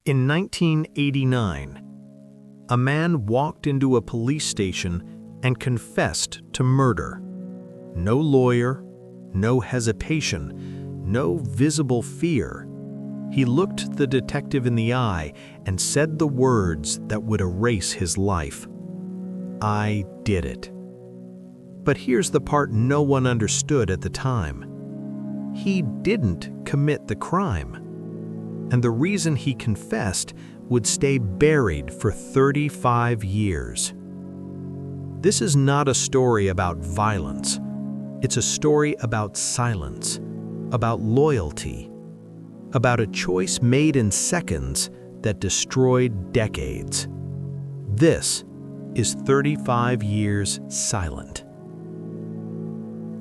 In 1989, a man walked into a police station and confessed to murder. No lawyer, no hesitation, no visible fear. He looked the detective in the eye and said the words that would erase his life. "I did it." But here's the part no one understood at the time. He didn't commit the crime. And the reason he confessed would stay buried for 35 years. This is not a story about violence. It's a story about silence, about loyalty, about a choice made in seconds that destroyed decades. This is 35 Years Silent.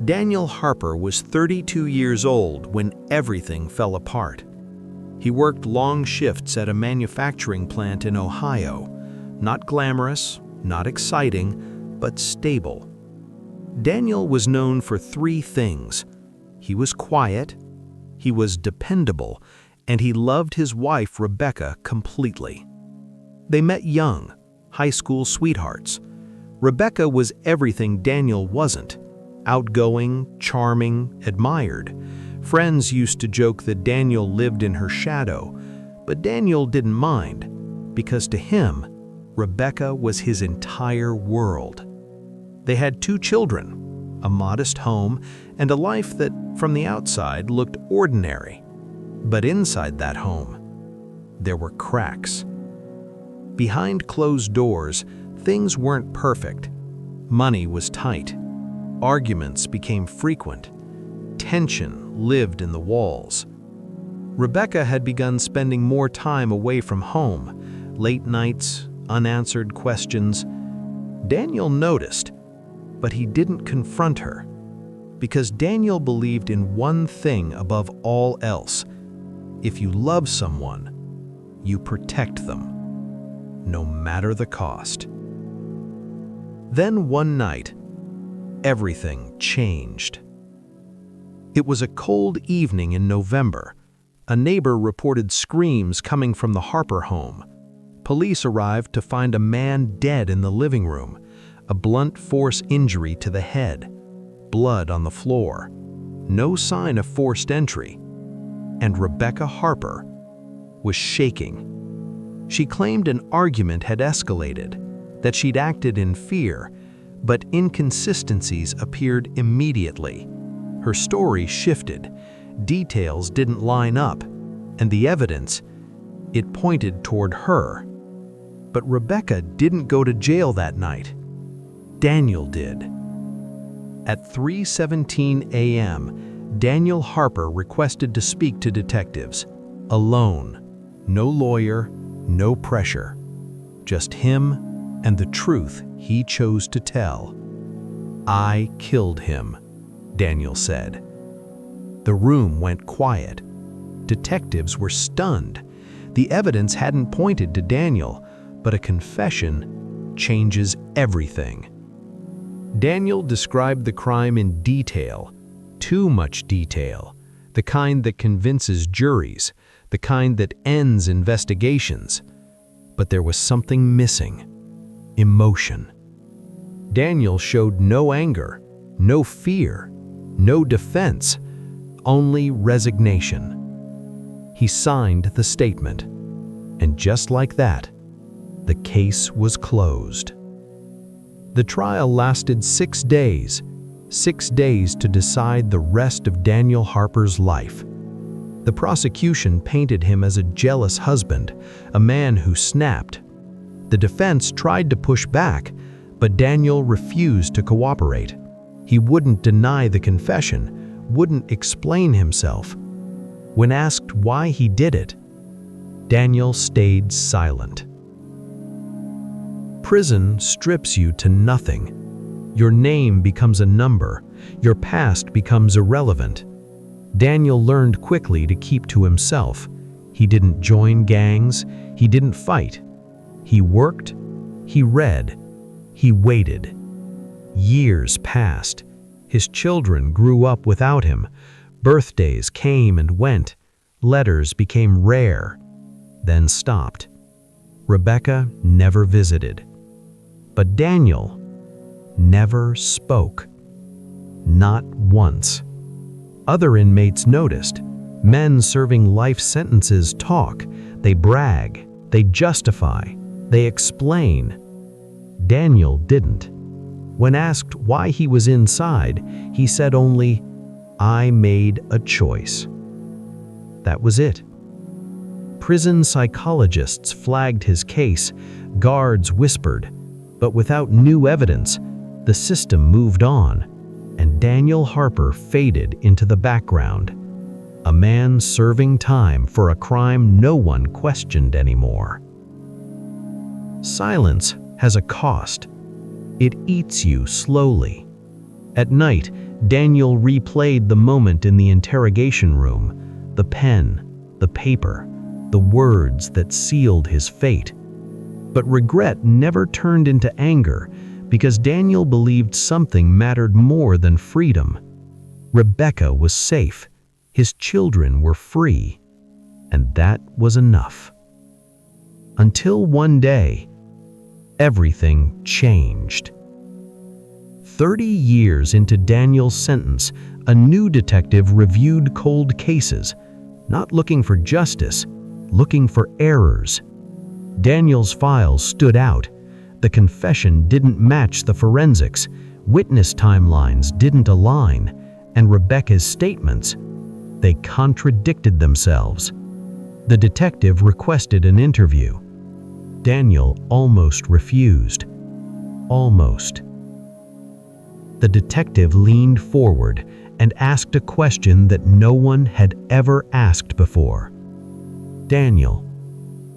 Daniel Harper was 32 years old when everything fell apart. He worked long shifts at a manufacturing plant in Ohio. Not glamorous, not exciting, but stable. Daniel was known for three things. He was quiet, he was dependable, and he loved his wife, Rebecca, completely. They met young, high school sweethearts. Rebecca was everything Daniel wasn't: outgoing, charming, admired. Friends used to joke that Daniel lived in her shadow, but Daniel didn't mind, because to him, Rebecca was his entire world. They had 2 children, a modest home, and a life that, from the outside, looked ordinary. But inside that home, there were cracks. Behind closed doors, things weren't perfect. Money was tight. Arguments became frequent. Tension lived in the walls. Rebecca had begun spending more time away from home, late nights, unanswered questions. Daniel noticed, but he didn't confront her, because Daniel believed in one thing above all else: if you love someone, you protect them, no matter the cost. Then one night, everything changed. It was a cold evening in November. A neighbor reported screams coming from the Harper home. Police arrived to find a man dead in the living room, a blunt force injury to the head, blood on the floor, no sign of forced entry. And Rebecca Harper was shaking. She claimed an argument had escalated, that she'd acted in fear, but inconsistencies appeared immediately. Her story shifted, details didn't line up, and the evidence, it pointed toward her. But Rebecca didn't go to jail that night. Daniel did. At 3:17 a.m., Daniel Harper requested to speak to detectives, alone. No lawyer, no pressure. Just him and the truth he chose to tell. "I killed him," Daniel said. The room went quiet. Detectives were stunned. The evidence hadn't pointed to Daniel, but a confession changes everything. Daniel described the crime in detail, too much detail, the kind that convinces juries, the kind that ends investigations. But there was something missing: emotion. Daniel showed no anger, no fear, no defense, only resignation. He signed the statement, and just like that, the case was closed. The trial lasted 6 days, 6 days to decide the rest of Daniel Harper's life. The prosecution painted him as a jealous husband, a man who snapped. The defense tried to push back, but Daniel refused to cooperate. He wouldn't deny the confession, wouldn't explain himself. When asked why he did it, Daniel stayed silent. Prison strips you to nothing. Your name becomes a number. Your past becomes irrelevant. Daniel learned quickly to keep to himself. He didn't join gangs. He didn't fight. He worked. He read. He waited. Years passed. His children grew up without him. Birthdays came and went. Letters became rare. then stopped. Rebecca never visited. But Daniel never spoke. Not once. Other inmates noticed. Men serving life sentences talk. They brag. They justify. They explain. Daniel didn't. When asked why he was inside, he said only, "I made a choice." That was it. Prison psychologists flagged his case, guards whispered, but without new evidence, the system moved on, and Daniel Harper faded into the background, a man serving time for a crime no one questioned anymore. Silence has a cost. It eats you slowly. At night, Daniel replayed the moment in the interrogation room, the pen, the paper, the words that sealed his fate. But regret never turned into anger because Daniel believed something mattered more than freedom. Rebecca was safe, his children were free, and that was enough. Until one day, everything changed. 30 years into Daniel's sentence, a new detective reviewed cold cases, not looking for justice, looking for errors. Daniel's files stood out. The confession didn't match the forensics, witness timelines didn't align, and Rebecca's statements, they contradicted themselves. The detective requested an interview. Daniel almost refused. Almost. The detective leaned forward and asked a question that no one had ever asked before. "Daniel,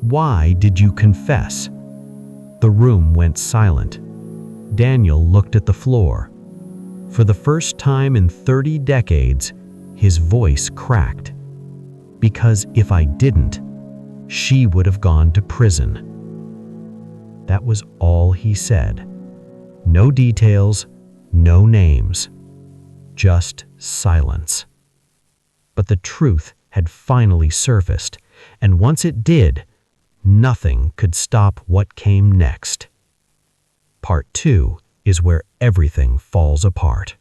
why did you confess?" The room went silent. Daniel looked at the floor. For the first time in 30 decades, his voice cracked. "Because if I didn't, she would have gone to prison." That was all he said. No details, no names, just silence. But the truth had finally surfaced, and once it did, nothing could stop what came next. Part 2 is where everything falls apart.